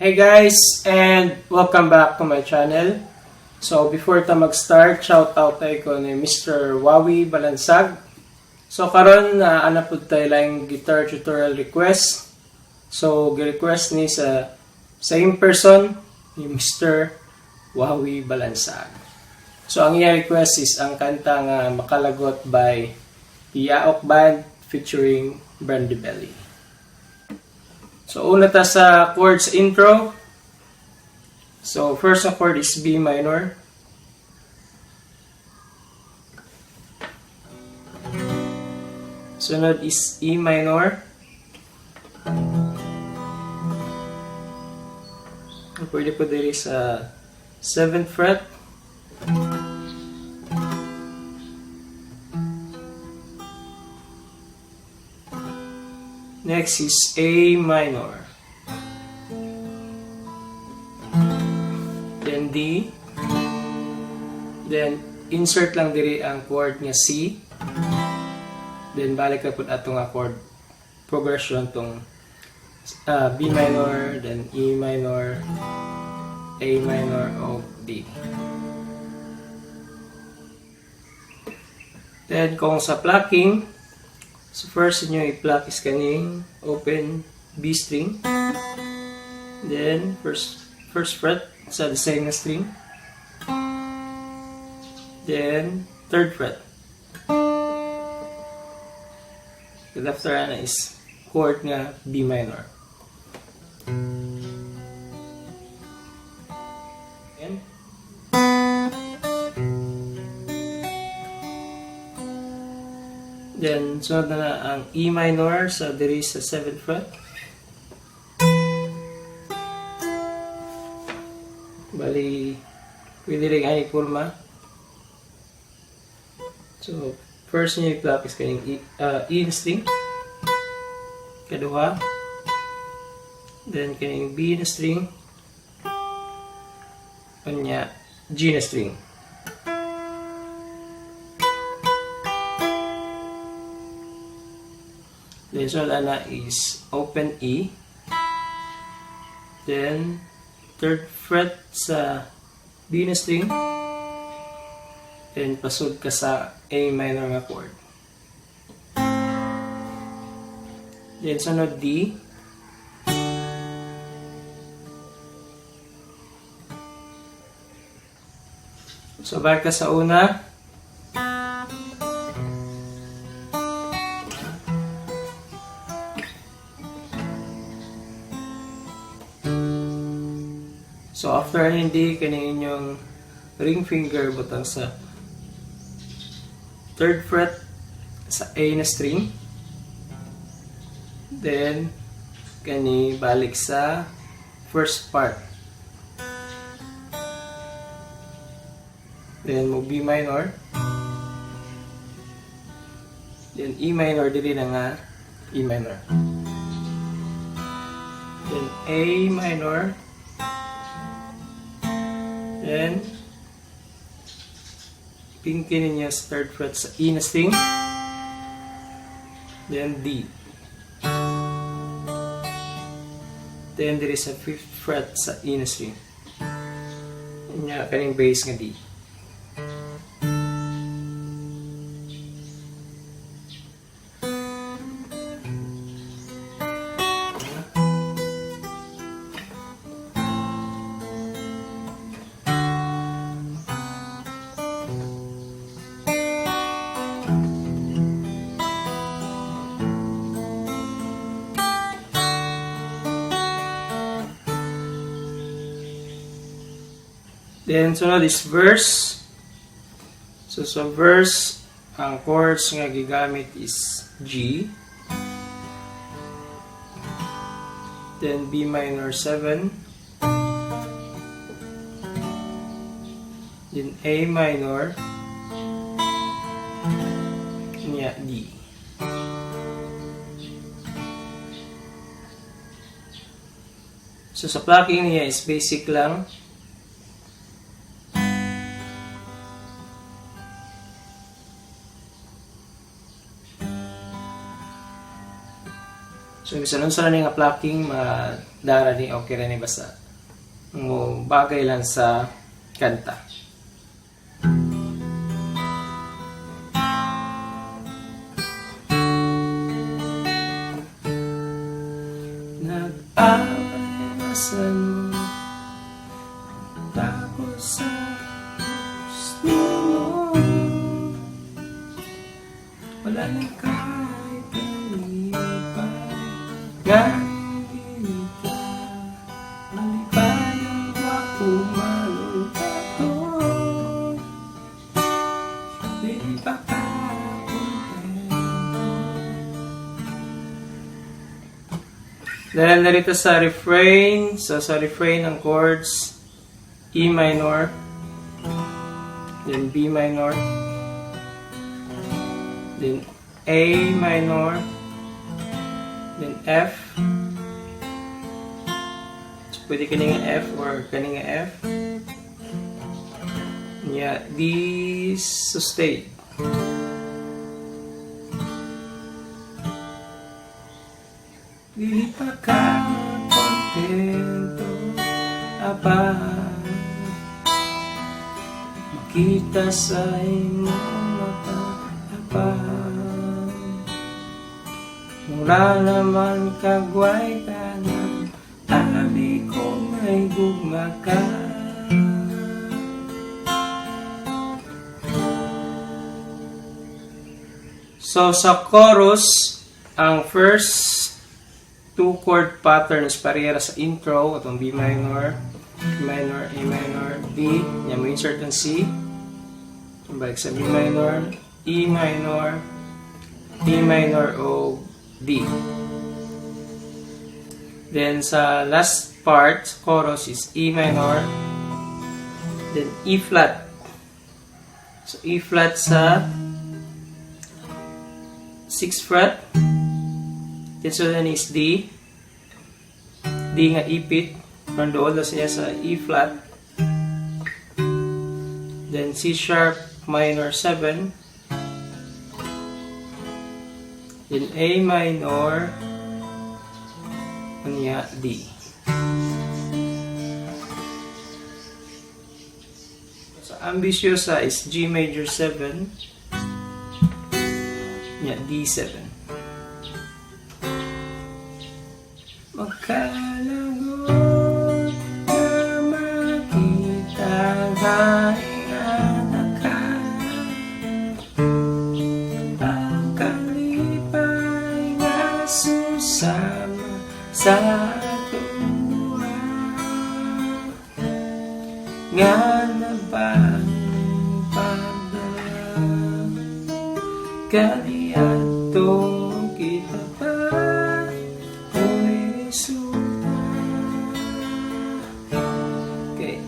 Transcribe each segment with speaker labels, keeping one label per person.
Speaker 1: Hey guys, and welcome back to my channel. So before ta mag-start, shout out tayo ko ni Mr. Wawi Balansag. So karon na ana pud tayo lang guitar tutorial request. So gi-request ni sa same person, ni Mr. Wawi Balansag. So ang iya request is ang kanta nga Makalagot by Piyaok Band featuring Brandibelly. So, una ta sa chords intro. So, first na chord is B minor. Sunod is E minor. Pwede po diri sa 7th fret. Next is A minor. Then D. Then insert lang diri ang chord nga C. Then balik ka pud atong chord progression tong B minor, then E minor, A minor o D. Then kung sa plucking, so first inyo i-pluck is kaning open B string. Then first fret sa the same na string. Then 3rd fret. And after na is chord nga B minor. And then, sunod na ang E minor sa diri sa 7th fret. Bali, pwede rin ay kulma. So, first nyo i-pluck is kanyang E na string. Kaduha. Then, kanyang B na string. Kanya, G na string. Then, so na is open E. Then, 3rd fret sa B na string. Then, pasod ka sa A minor nga chord. Then, sunod D. So, balik ka sa una. So, after hindi, kanin inyong ring finger butang sa 3rd fret sa A na string. Then, kani balik sa first part. Then, mo B minor. Then, E minor, dili na nga E minor. Then, A minor. Then, pinkin niya sa 3rd fret sa E na string. Then, D. Then, there is a 5th fret sa E na string. Yan niya, kaning bass nga D. Then, sunod is verse. So, sa verse, ang chords nga gigamit is G. Then, B minor 7. Then, A minor. Kanya, D. So, sa plucking niya is basic lang. So bisan unsa na ni nga plucking madara ni okay ra ni basta mo bagay lang sa kanta. Nag-awasan mo tapos sa gusto mo, wala na kahit kalipay nga hindi ka malipay ang wapo malutato, di pa ka kontento. Dahil narito sa refrain, sa refrain ng chords E minor, then B minor, then A minor, then F. So, pwede kaninga F or kaninga F. Yeah, D sustain. Dili pa ka kontento, apa makita sa imong mata, apa mura naman kagway ka na, abi ko may gugma ka. So sa chorus, ang first two chord patterns parehara sa intro, atong B minor, E minor, A minor, D, yan mo insert ang C. Balik sa B minor, E minor, D minor o D. Then sa last part, chorus is E minor, then E flat. So E flat sa 6th fret. Then so then is D. D nga ipit. From doon na siya sa E flat. Then C sharp minor 7. Then A minor. Kanya D. So ambitiosa is G major 7. Yeah, D7. Makalagot na makita kaingana ka, ang kalipay nga susama sa tuwa, nga nabang pagdala kaliatong kita pa.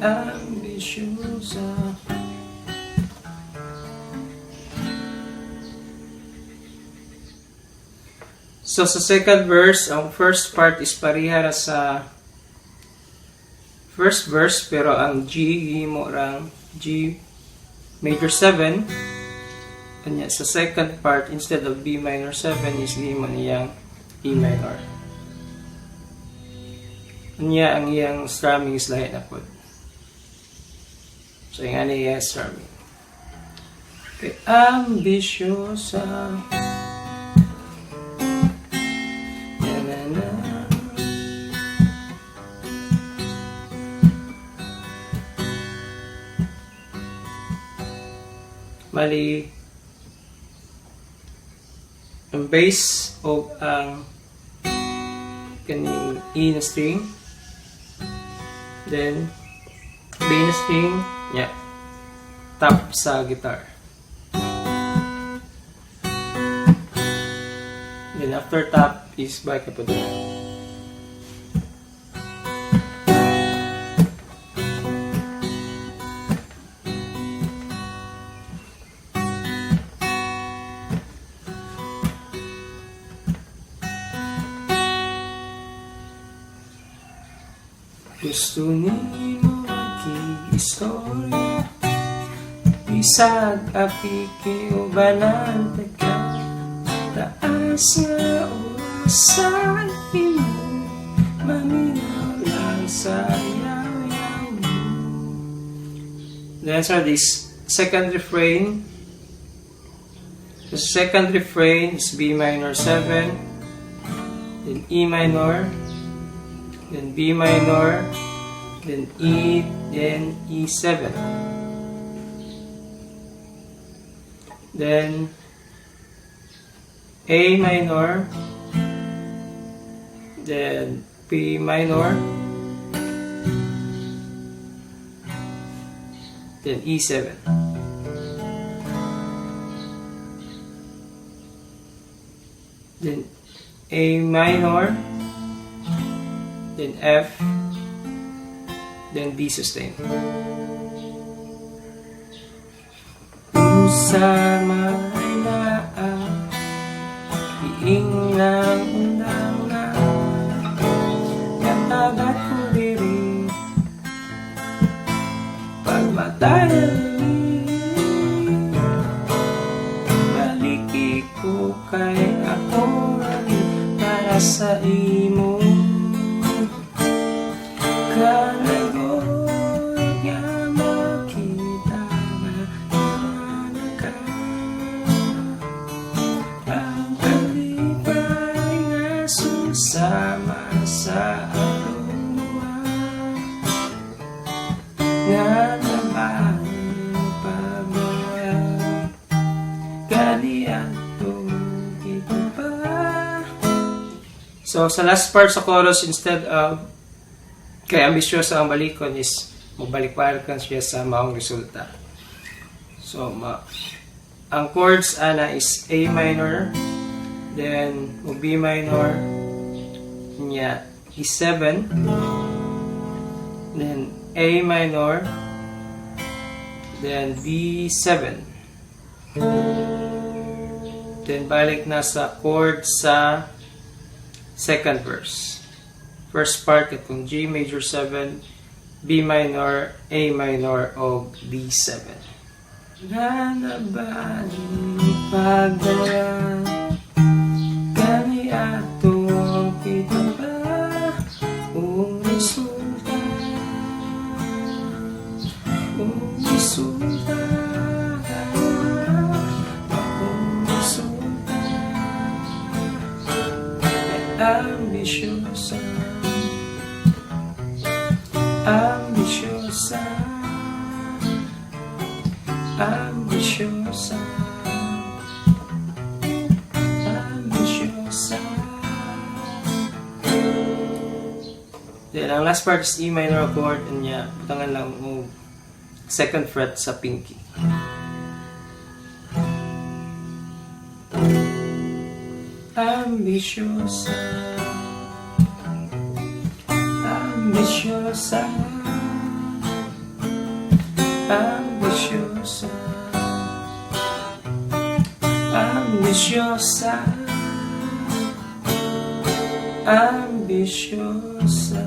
Speaker 1: Ambisyosa. So sa second verse, ang first part is parihara sa first verse, pero ang G mo rang G major 7. Kanya sa second part, instead of B minor 7 is gimo niyang E minor. Kanya ang iyang strumming is lahi na pod. So, yung ano yung strumming. Okay, ambisyosa. Na-na-na. Mali. Ang bass o ang kaning E na string. Then, B na string. Yeah. Tap sa guitar. Then after tap is back up doon. Gusto ni mo istorya, isag api kiubanan teka, taas nga orasan Then so this second refrain. The second refrain is B minor 7, then E minor, then B minor, then E, then E7. Then A minor, then B minor, then E7. Then A minor, then F, then B sustained. Usama na iing lang undang na katagat ko diri pagmatayan baliki ko kay ako para sa imo kalagot nga makita na ka ang kalipay nga susama sa aluwa nga naman pagmaya kaniato ito pa. So, sa last part sa chorus, instead of kay ambisyoso ang balikon is magbalik-balikan siya sa maong resulta. So, ang chords ana is A minor, then B minor, niya E7, then A minor, then B7. Then balik na sa chord sa second verse. First part itong G major 7, B minor, A minor, o B7. Nanabali pagdaya kani atong kita ba o resulta ambisyosa ambisyosa ambisyosa ambisyosa. Then ang last part is E minor chord, and niya butangan lang mo second fret sa pinky. Ambisyosa ambisyosa ambisyosa ambisyosa ambisyosa.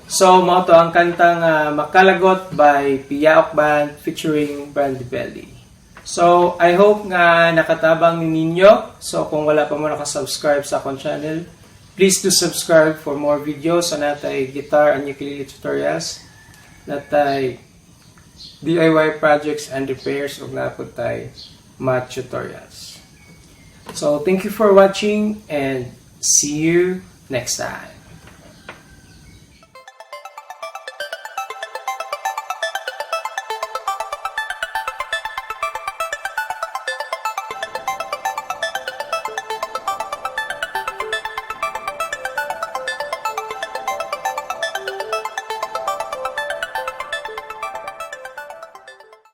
Speaker 1: So, mao to ang kantang Makalagot by Piyaok Band featuring Brandibelly. So, I hope nga nakatabang ninyo. So, kung wala pa mo nakasubscribe sa akong channel, please do subscribe for more videos sa natay guitar and ukulele tutorials, natay DIY projects and repairs, ug napod tay math tutorials. So, thank you for watching and see you next time.